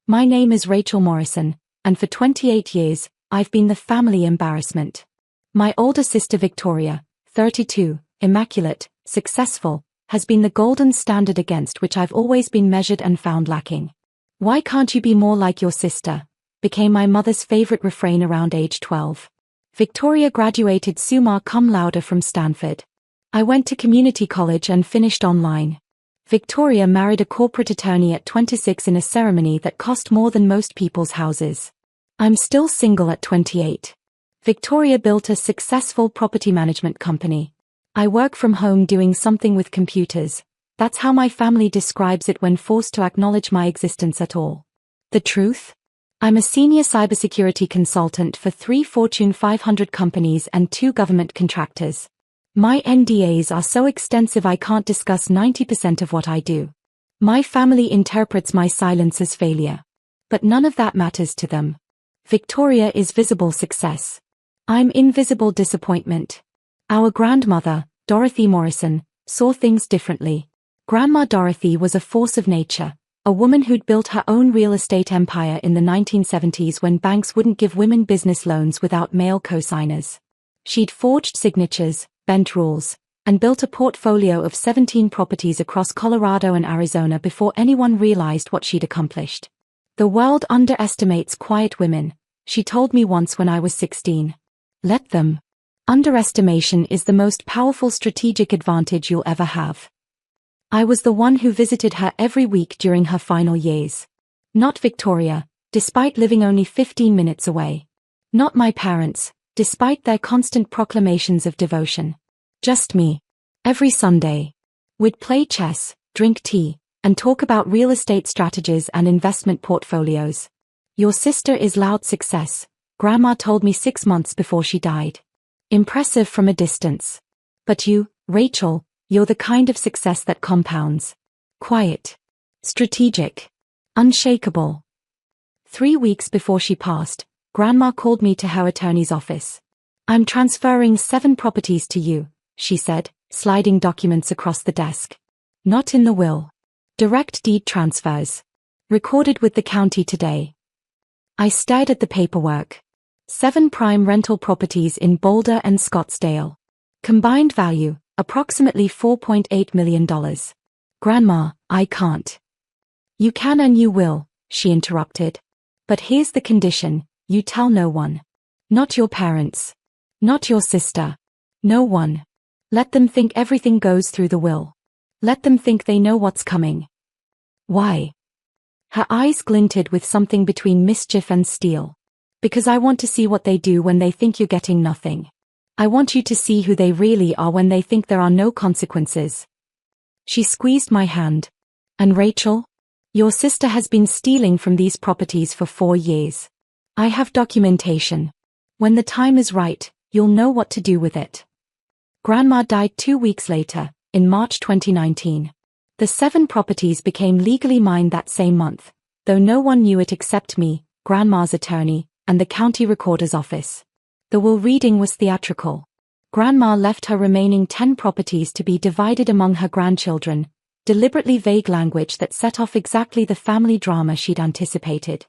My name is Rachel Morrison, and for 28 years, I've been the family embarrassment. My older sister Victoria, 32, immaculate, successful, has been the golden standard against which I've always been measured and found lacking. "Why can't you be more like your sister?" became my mother's favorite refrain around age 12. Victoria graduated summa cum laude from Stanford. I went to community college and finished online. Victoria married a corporate attorney at 26 in a ceremony that cost more than most people's houses. I'm still single at 28. Victoria built a successful property management company. I work from home doing something with computers. That's how my family describes it when forced to acknowledge my existence at all. The truth? I'm a senior cybersecurity consultant for 3 Fortune 500 companies and 2 government contractors. My NDAs are so extensive I can't discuss 90% of what I do. My family interprets my silence as failure. But none of that matters to them. Victoria is visible success. I'm invisible disappointment. Our grandmother, Dorothy Morrison, saw things differently. Grandma Dorothy was a force of nature, a woman who'd built her own real estate empire in the 1970s when banks wouldn't give women business loans without male co-signers. She'd forged signatures, bent rules, and built a portfolio of 17 properties across Colorado and Arizona before anyone realized what she'd accomplished. "The world underestimates quiet women," she told me once when I was 16. Let them. Underestimation is the most powerful strategic advantage you'll ever have. I was the one who visited her every week during her final years. Not Victoria, despite living only 15 minutes away. Not my parents, despite their constant proclamations of devotion. Just me. Every Sunday. We'd play chess, drink tea, and talk about real estate strategies and investment portfolios. "Your sister is loud success," Grandma told me 6 months before she died. Impressive from a distance. But you, Rachel, you're the kind of success that compounds. Quiet. Strategic. Unshakable. 3 weeks before she passed, Grandma called me to her attorney's office. "I'm transferring 7 properties to you," she said, sliding documents across the desk. "Not in the will. Direct deed transfers. Recorded with the county today." I stared at the paperwork. 7 prime rental properties in Boulder and Scottsdale. Combined value, approximately $4.8 million. "Grandma, I can't." "You can and you will," she interrupted. "But here's the condition. You tell no one. Not your parents. Not your sister. No one. Let them think everything goes through the will. Let them think they know what's coming." "Why?" Her eyes glinted with something between mischief and steel. "Because I want to see what they do when they think you're getting nothing. I want you to see who they really are when they think there are no consequences." She squeezed my hand. "And Rachel? Your sister has been stealing from these properties for 4 years. I have documentation. When the time is right, you'll know what to do with it." Grandma died 2 weeks later, in March 2019. The 7 properties became legally mine that same month, though no one knew it except me, Grandma's attorney, and the county recorder's office. The will reading was theatrical. Grandma left her remaining 10 properties to be divided among her grandchildren, deliberately vague language that set off exactly the family drama she'd anticipated.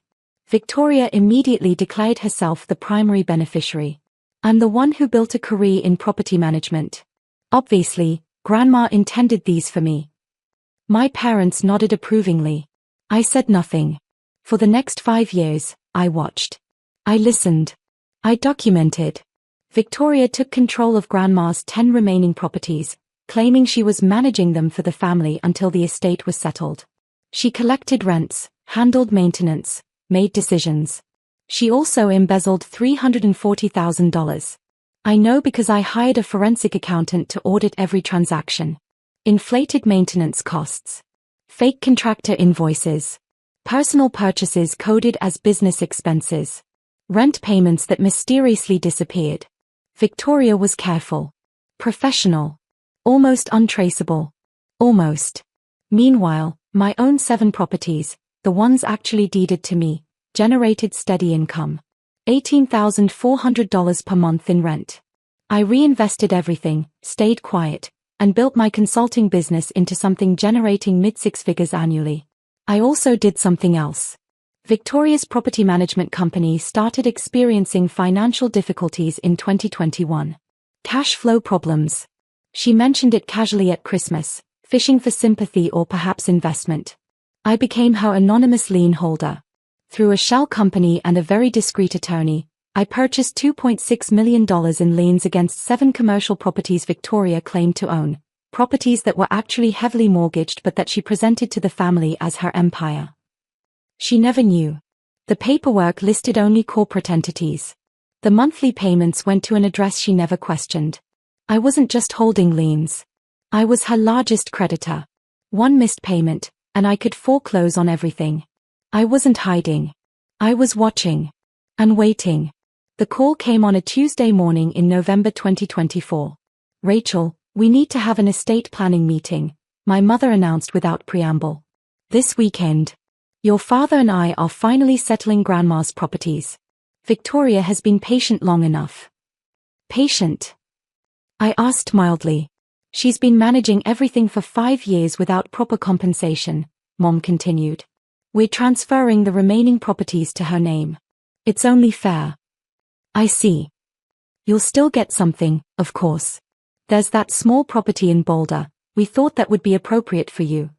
Victoria immediately declared herself the primary beneficiary. "I'm the one who built a career in property management. Obviously, Grandma intended these for me." My parents nodded approvingly. I said nothing. For the next 5 years, I watched. I listened. I documented. Victoria took control of Grandma's 10 remaining properties, claiming she was managing them for the family until the estate was settled. She collected rents, handled maintenance, made decisions. She also embezzled $340,000. I know because I hired a forensic accountant to audit every transaction. Inflated maintenance costs. Fake contractor invoices. Personal purchases coded as business expenses. Rent payments that mysteriously disappeared. Victoria was careful. Professional. Almost untraceable. Almost. Meanwhile, my own 7 properties, the ones actually deeded to me, generated steady income. $18,400 per month in rent. I reinvested everything, stayed quiet, and built my consulting business into something generating mid-6 figures annually. I also did something else. Victoria's property management company started experiencing financial difficulties in 2021. Cash flow problems. She mentioned it casually at Christmas, fishing for sympathy or perhaps investment. I became her anonymous lien holder. Through a shell company and a very discreet attorney, I purchased $2.6 million in liens against 7 commercial properties Victoria claimed to own, properties that were actually heavily mortgaged but that she presented to the family as her empire. She never knew. The paperwork listed only corporate entities. The monthly payments went to an address she never questioned. I wasn't just holding liens. I was her largest creditor. One missed payment, and I could foreclose on everything. I wasn't hiding. I was watching. And waiting. The call came on a Tuesday morning in November 2024. "Rachel, we need to have an estate planning meeting," my mother announced without preamble. "This weekend. Your father and I are finally settling Grandma's properties. Victoria has been patient long enough." "Patient?" I asked mildly. "She's been managing everything for 5 years without proper compensation," Mom continued. "We're transferring the remaining properties to her name. It's only fair." "I see. You'll still get something, of course. There's that small property in Boulder. We thought that would be appropriate for you."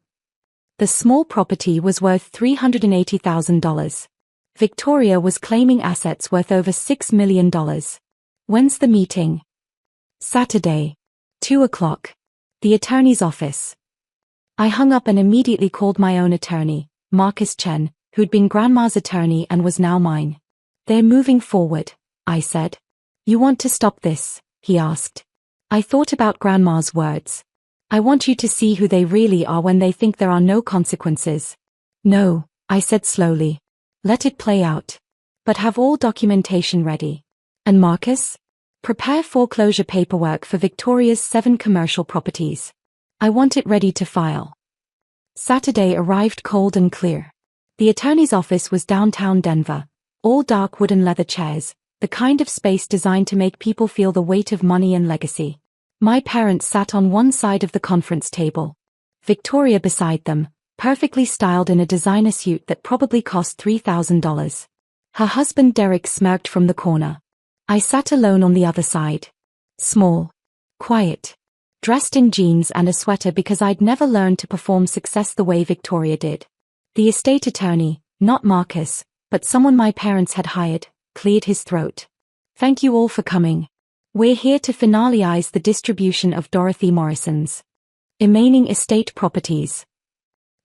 The small property was worth $380,000. Victoria was claiming assets worth over $6 million. "When's the meeting?" "Saturday. 2 o'clock. The attorney's office." I hung up and immediately called my own attorney, Marcus Chen, who'd been Grandma's attorney and was now mine. "They're moving forward," I said. "You want to stop this?" he asked. I thought about Grandma's words. "I want you to see who they really are when they think there are no consequences." "No," I said slowly. "Let it play out. But have all documentation ready. And Marcus? Prepare foreclosure paperwork for Victoria's 7 commercial properties. I want it ready to file." Saturday arrived cold and clear. The attorney's office was downtown Denver, all dark wood and leather chairs, the kind of space designed to make people feel the weight of money and legacy. My parents sat on one side of the conference table. Victoria beside them, perfectly styled in a designer suit that probably cost $3,000. Her husband Derek smirked from the corner. I sat alone on the other side. Small. Quiet. Dressed in jeans and a sweater because I'd never learned to perform success the way Victoria did. The estate attorney, not Marcus, but someone my parents had hired, cleared his throat. "Thank you all for coming. We're here to finalize the distribution of Dorothy Morrison's remaining estate properties."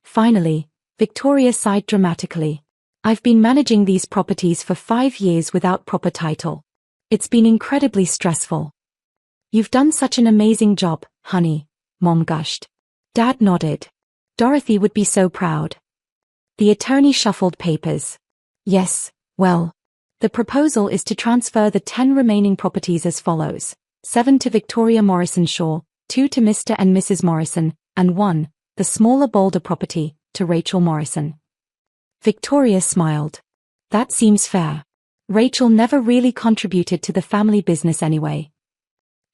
Finally, Victoria sighed dramatically. "I've been managing these properties for 5 years without proper title. It's been incredibly stressful." "You've done such an amazing job, honey," Mom gushed. Dad nodded. "Dorothy would be so proud." The attorney shuffled papers. "Yes, well. The proposal is to transfer the 10 remaining properties as follows: 7 to Victoria Morrison Shaw, 2 to Mr. and Mrs. Morrison, and 1, the smaller Boulder property, to Rachel Morrison." Victoria smiled. "That seems fair. Rachel never really contributed to the family business anyway."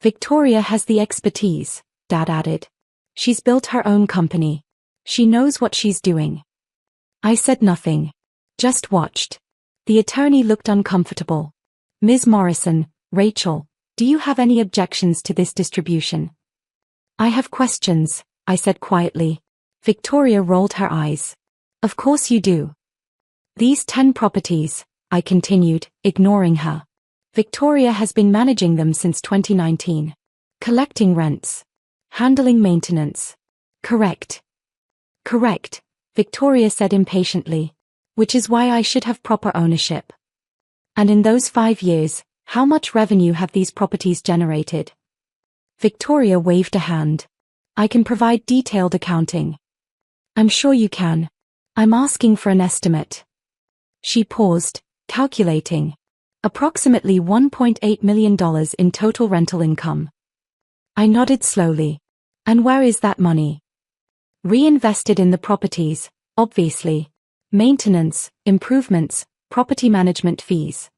"Victoria has the expertise," Dad added. "She's built her own company. She knows what she's doing." I said nothing. Just watched. The attorney looked uncomfortable. "Ms. Morrison, Rachel, do you have any objections to this distribution?" "I have questions," I said quietly. Victoria rolled her eyes. "Of course you do." "These 10 properties," I continued, ignoring her. "Victoria has been managing them since 2019. Collecting rents. Handling maintenance." "Correct." "Correct," Victoria said impatiently. "Which is why I should have proper ownership." "And in those 5 years, how much revenue have these properties generated?" Victoria waved a hand. "I can provide detailed accounting." "I'm sure you can. I'm asking for an estimate." She paused, calculating. "Approximately $1.8 million in total rental income." I nodded slowly. "And where is that money?" "Reinvested in the properties, obviously. Maintenance, improvements, property management fees."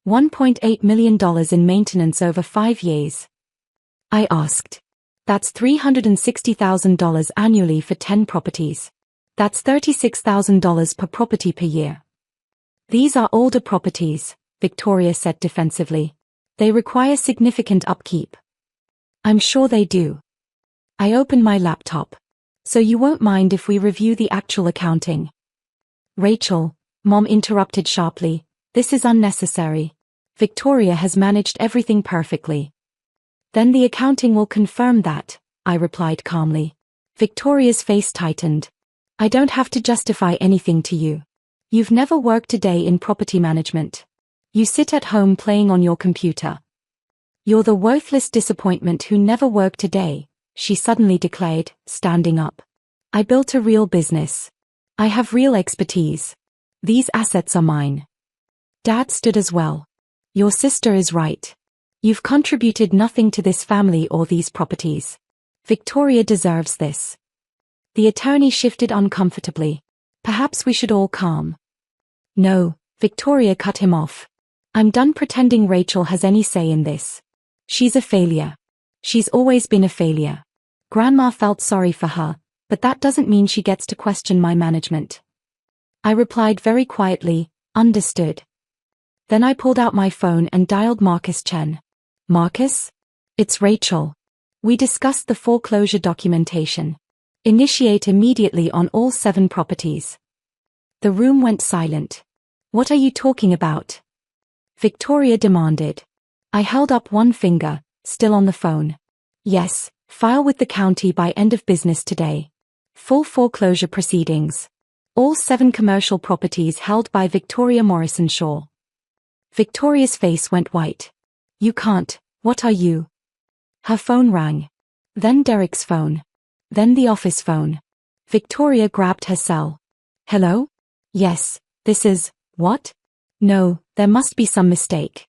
$1.8 million in maintenance over 5 years. I asked. "That's $360,000 annually for 10 properties. That's $36,000 per property per year, These are older properties, Victoria said defensively. They require significant upkeep. I'm sure they do. I opened my laptop. So you won't mind if we review the actual accounting? Rachel, Mom interrupted sharply, this is unnecessary. Victoria has managed everything perfectly. Then the accounting will confirm that, I replied calmly. Victoria's face tightened. I don't have to justify anything to you. You've never worked a day in property management. You sit at home playing on your computer. You're the worthless disappointment who never worked a day, she suddenly declared, standing up. I built a real business. I have real expertise. These assets are mine. Dad stood as well. Your sister is right. You've contributed nothing to this family or these properties. Victoria deserves this. The attorney shifted uncomfortably. Perhaps we should all calm. No, Victoria cut him off. I'm done pretending Rachel has any say in this. She's a failure. She's always been a failure. Grandma felt sorry for her, but that doesn't mean she gets to question my management. I replied very quietly, understood. Then I pulled out my phone and dialed Marcus Chen. Marcus? It's Rachel. We discussed the foreclosure documentation. Initiate immediately on all 7 properties. The room went silent. What are you talking about? Victoria demanded. I held up one finger, still on the phone. Yes, file with the county by end of business today. Full foreclosure proceedings. All 7 commercial properties held by Victoria Morrison Shaw. Victoria's face went white. You can't, what are you? Her phone rang. Then Derek's phone. Then the office phone. Victoria grabbed her cell. Hello? Yes, this is, what? No, there must be some mistake.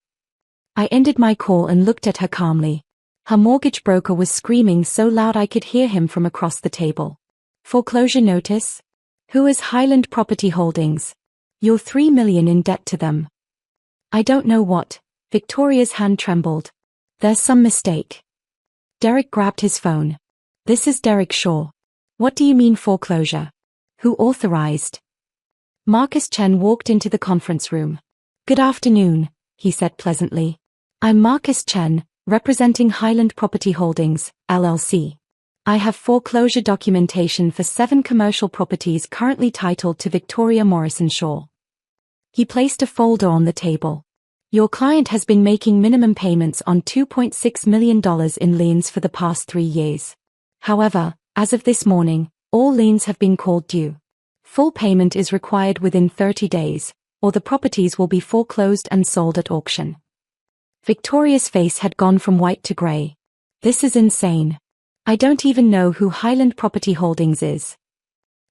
I ended my call and looked at her calmly. Her mortgage broker was screaming so loud I could hear him from across the table. Foreclosure notice? Who is Highland Property Holdings? You're $3 million in debt to them. I don't know what. Victoria's hand trembled. There's some mistake. Derek grabbed his phone. This is Derek Shaw. What do you mean foreclosure? Who authorized? Marcus Chen walked into the conference room. Good afternoon, he said pleasantly. I'm Marcus Chen, representing Highland Property Holdings, LLC. I have foreclosure documentation for 7 commercial properties currently titled to Victoria Morrison Shaw. He placed a folder on the table. Your client has been making minimum payments on $2.6 million in liens for the past 3 years. However, as of this morning, all liens have been called due. Full payment is required within 30 days, or the properties will be foreclosed and sold at auction. Victoria's face had gone from white to gray. This is insane. I don't even know who Highland Property Holdings is.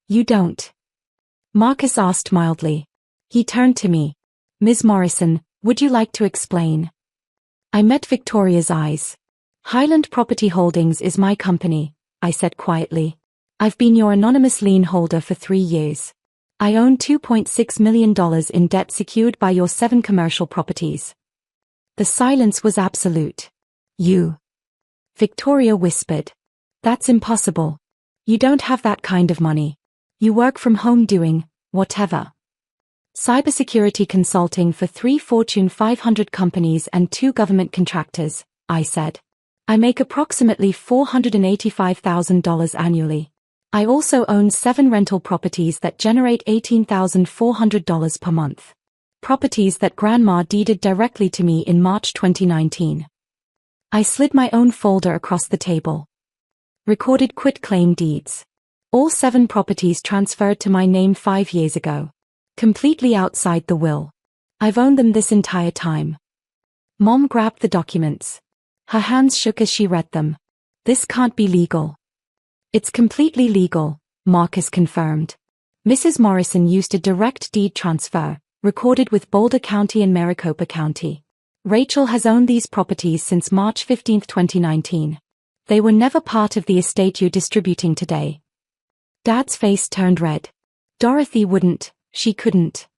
You don't? Marcus asked mildly. He turned to me. Ms. Morrison, would you like to explain? I met Victoria's eyes. Highland Property Holdings is my company, I said quietly. I've been your anonymous lien holder for 3 years. I own $2.6 million in debt secured by your 7 commercial properties. The silence was absolute. You. Victoria whispered. That's impossible. You don't have that kind of money. You work from home doing, whatever. Cybersecurity consulting for 3 Fortune 500 companies and 2 government contractors, I said. I make approximately $485,000 annually. I also own 7 rental properties that generate $18,400 per month. Properties that Grandma deeded directly to me in March 2019. I slid my own folder across the table. Recorded quitclaim deeds. All 7 properties transferred to my name 5 years ago. Completely outside the will. I've owned them this entire time. Mom grabbed the documents. Her hands shook as she read them. This can't be legal. It's completely legal, Marcus confirmed. Mrs. Morrison used a direct deed transfer, recorded with Boulder County and Maricopa County. Rachel has owned these properties since March 15, 2019. They were never part of the estate you're distributing today. Dad's face turned red. Dorothy wouldn't, she couldn't.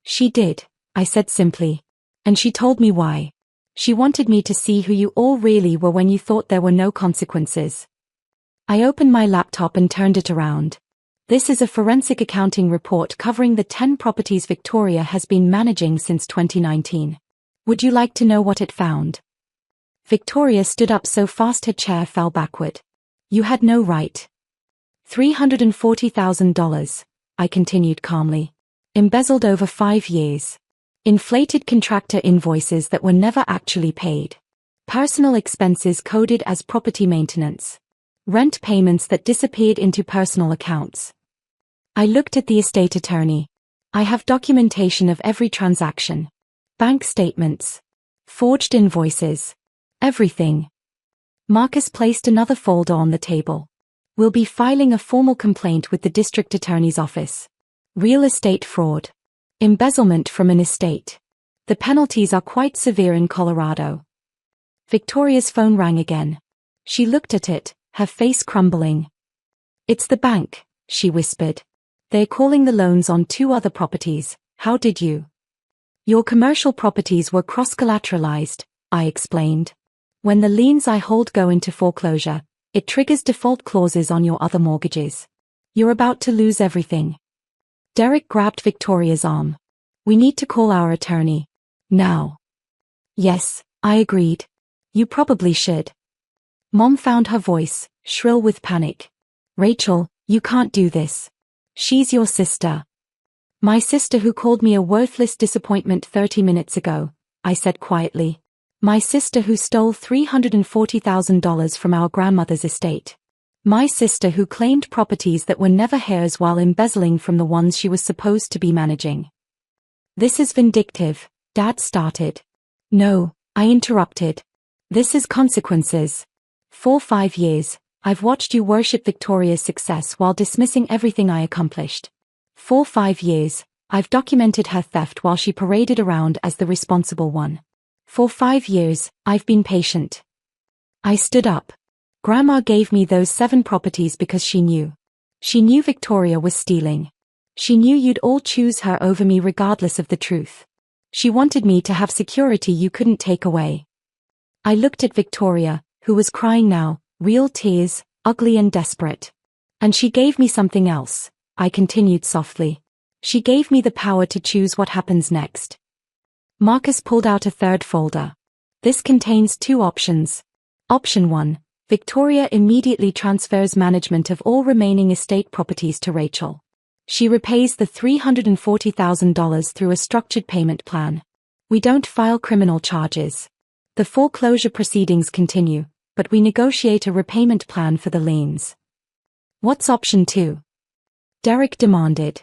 She did, I said simply. And she told me why. She wanted me to see who you all really were when you thought there were no consequences. I opened my laptop and turned it around. This is a forensic accounting report covering the 10 properties Victoria has been managing since 2019. Would you like to know what it found? Victoria stood up so fast her chair fell backward. You had no right. $340,000, I continued calmly. Embezzled over 5 years. Inflated contractor invoices that were never actually paid. Personal expenses coded as property maintenance. Rent payments that disappeared into personal accounts. I looked at the estate attorney. I have documentation of every transaction. Bank statements. Forged invoices. Everything. Marcus placed another folder on the table. We'll be filing a formal complaint with the district attorney's office. Real estate fraud. Embezzlement from an estate. The penalties are quite severe in Colorado. Victoria's phone rang again. She looked at it, her face crumbling. It's the bank, she whispered. They're calling the loans on 2 other properties. How did you? Your commercial properties were cross-collateralized, I explained. When the liens I hold go into foreclosure, it triggers default clauses on your other mortgages. You're about to lose everything. Derek grabbed Victoria's arm. We need to call our attorney. Now. Yes, I agreed. You probably should. Mom found her voice, shrill with panic. Rachel, you can't do this. She's your sister. My sister who called me a worthless disappointment 30 minutes ago, I said quietly. My sister who stole $340,000 from our grandmother's estate. My sister who claimed properties that were never hers while embezzling from the ones she was supposed to be managing. This is vindictive, Dad started. No, I interrupted. This is consequences. For 5 years, I've watched you worship Victoria's success while dismissing everything I accomplished. For 5 years, I've documented her theft while she paraded around as the responsible one. For 5 years, I've been patient. I stood up. Grandma gave me those 7 properties because she knew. She knew Victoria was stealing. She knew you'd all choose her over me regardless of the truth. She wanted me to have security you couldn't take away. I looked at Victoria, who was crying now, real tears, ugly and desperate. And she gave me something else, I continued softly. She gave me the power to choose what happens next. Marcus pulled out a 3rd folder. This contains 2 options. Option 1, Victoria immediately transfers management of all remaining estate properties to Rachel. She repays the $340,000 through a structured payment plan. We don't file criminal charges. The foreclosure proceedings continue, but we negotiate a repayment plan for the liens. What's option 2? Derek demanded.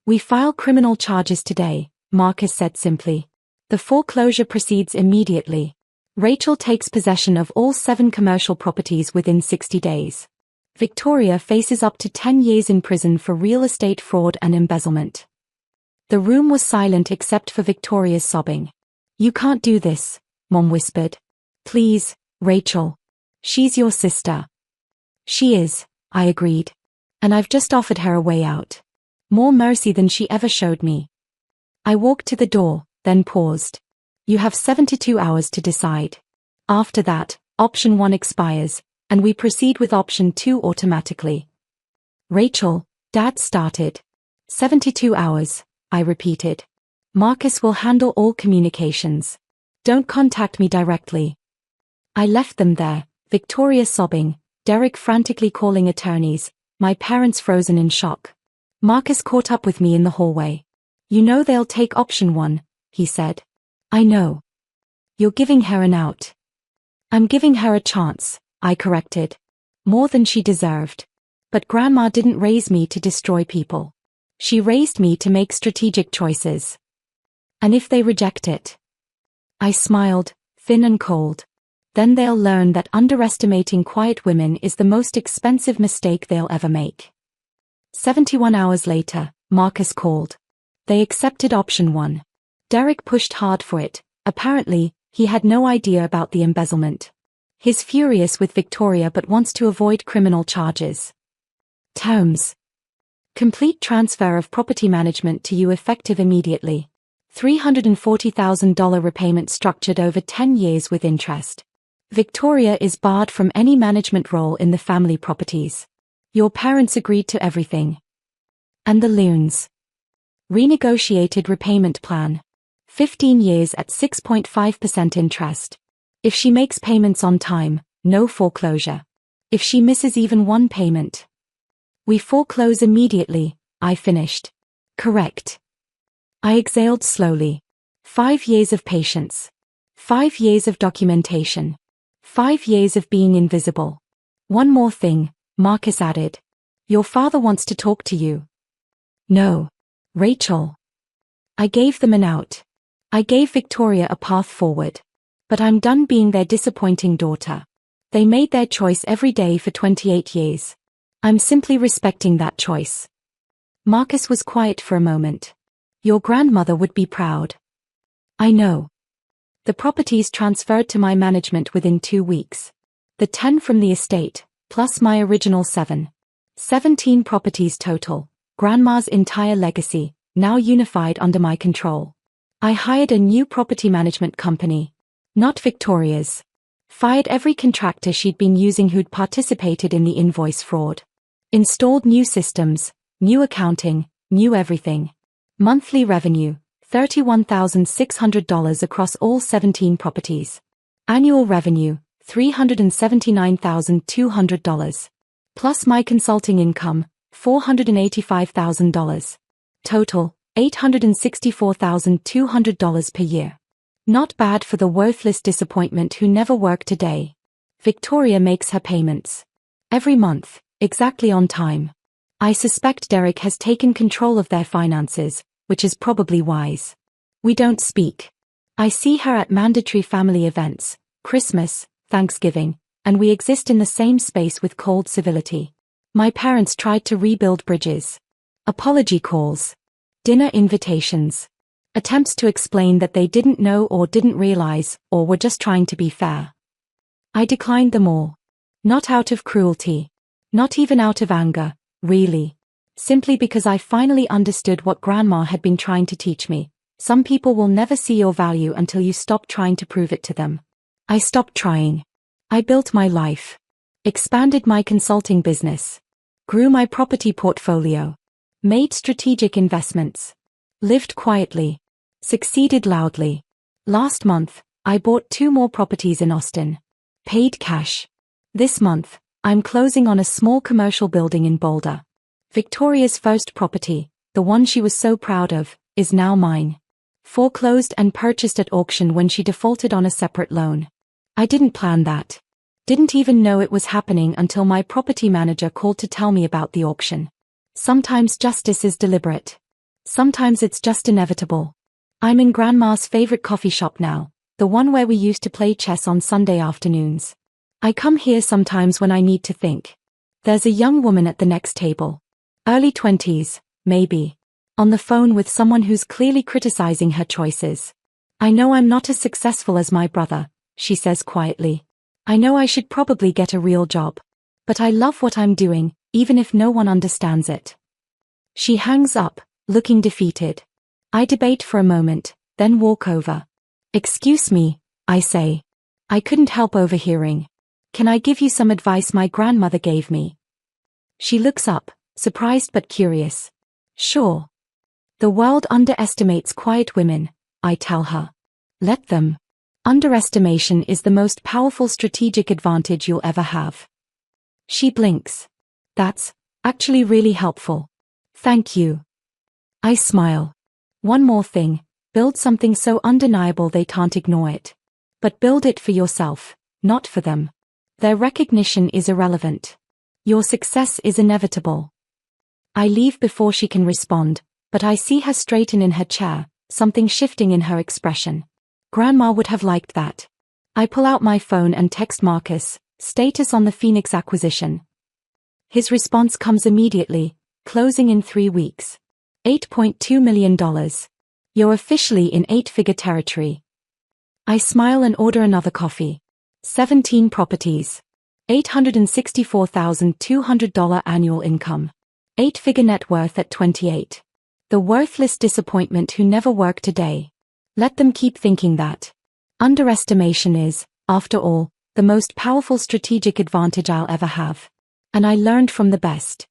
We file criminal charges today, Marcus said simply. The foreclosure proceeds immediately. Rachel takes possession of all 7 commercial properties within 60 days. Victoria faces up to 10 years in prison for real estate fraud and embezzlement. The room was silent except for Victoria's sobbing. You can't do this, Mom whispered. Please, Rachel. She's your sister. She is, I agreed. And I've just offered her a way out. More mercy than she ever showed me. I walked to the door, then paused. You have 72 hours to decide. After that, option 1 expires, and we proceed with option 2 automatically. Rachel, Dad started. 72 hours, I repeated. Marcus will handle all communications. Don't contact me directly. I left them there, Victoria sobbing, Derek frantically calling attorneys, my parents frozen in shock. Marcus caught up with me in the hallway. You know they'll take option 1, he said. I know. You're giving her an out. I'm giving her a chance, I corrected. More than she deserved. But Grandma didn't raise me to destroy people. She raised me to make strategic choices. And if they reject it? I smiled, thin and cold. Then they'll learn that underestimating quiet women is the most expensive mistake they'll ever make. 71 hours later, Marcus called. They accepted option 1. Derek pushed hard for it. Apparently, he had no idea about the embezzlement. He's furious with Victoria but wants to avoid criminal charges. Terms. Complete transfer of property management to you effective immediately. $340,000 repayment structured over 10 years with interest. Victoria is barred from any management role in the family properties. Your parents agreed to everything. And the loans. Renegotiated repayment plan. 15 years at 6.5% interest. If she makes payments on time, no foreclosure. If she misses even one payment, we foreclose immediately, I finished. Correct. I exhaled slowly. 5 years of patience. 5 years of documentation. 5 years of being invisible. One more thing, Marcus added. Your father wants to talk to you. No. Rachel. I gave them an out. I gave Victoria a path forward. But I'm done being their disappointing daughter. They made their choice every day for 28 years. I'm simply respecting that choice. Marcus was quiet for a moment. Your grandmother would be proud. I know. The properties transferred to my management within 2 weeks. The 10 from the estate, plus my original 7. 17 properties total, Grandma's entire legacy, now unified under my control. I hired a new property management company. Not Victoria's. Fired every contractor she'd been using who'd participated in the invoice fraud. Installed new systems, new accounting, new everything. Monthly revenue, $31,600 across all 17 properties. Annual revenue, $379,200. Plus my consulting income, $485,000. Total, $864,200 per year. Not bad for the worthless disappointment who never worked a day. Victoria makes her payments. Every month, exactly on time. I suspect Derek has taken control of their finances, which is probably wise. We don't speak. I see her at mandatory family events, Christmas, Thanksgiving, and we exist in the same space with cold civility. My parents tried to rebuild bridges. Apology calls. Dinner invitations. Attempts to explain that they didn't know or didn't realize, or were just trying to be fair. I declined them all. Not out of cruelty. Not even out of anger, really. Simply because I finally understood what Grandma had been trying to teach me. Some people will never see your value until you stop trying to prove it to them. I stopped trying. I built my life. Expanded my consulting business. Grew my property portfolio. Made strategic investments. Lived quietly. Succeeded loudly. Last month, I bought 2 more properties in Austin. Paid cash. This month, I'm closing on a small commercial building in Boulder. Victoria's first property, the one she was so proud of, is now mine. Foreclosed and purchased at auction when she defaulted on a separate loan. I didn't plan that. Didn't even know it was happening until my property manager called to tell me about the auction. Sometimes justice is deliberate. Sometimes it's just inevitable. I'm in Grandma's favorite coffee shop now, the one where we used to play chess on Sunday afternoons. I come here sometimes when I need to think. There's a young woman at the next table. Early 20s, maybe. On the phone with someone who's clearly criticizing her choices. I know I'm not as successful as my brother, she says quietly. I know I should probably get a real job. But I love what I'm doing, even if no one understands it. She hangs up, looking defeated. I debate for a moment, then walk over. Excuse me, I say. I couldn't help overhearing. Can I give you some advice my grandmother gave me? She looks up, surprised but curious. Sure. The world underestimates quiet women, I tell her. Let them. Underestimation is the most powerful strategic advantage you'll ever have. She blinks. That's actually really helpful. Thank you. I smile. One more thing, build something so undeniable they can't ignore it. But build it for yourself, not for them. Their recognition is irrelevant. Your success is inevitable. I leave before she can respond, but I see her straighten in her chair, something shifting in her expression. Grandma would have liked that. I pull out my phone and text Marcus, status on the Phoenix acquisition. His response comes immediately, closing in 3 weeks. $8.2 million. You're officially in 8-figure territory. I smile and order another coffee. 17 properties. $864,200 annual income. 8-figure net worth at 28. The worthless disappointment who never worked a day. Let them keep thinking that. Underestimation is, after all, the most powerful strategic advantage I'll ever have. And I learned from the best.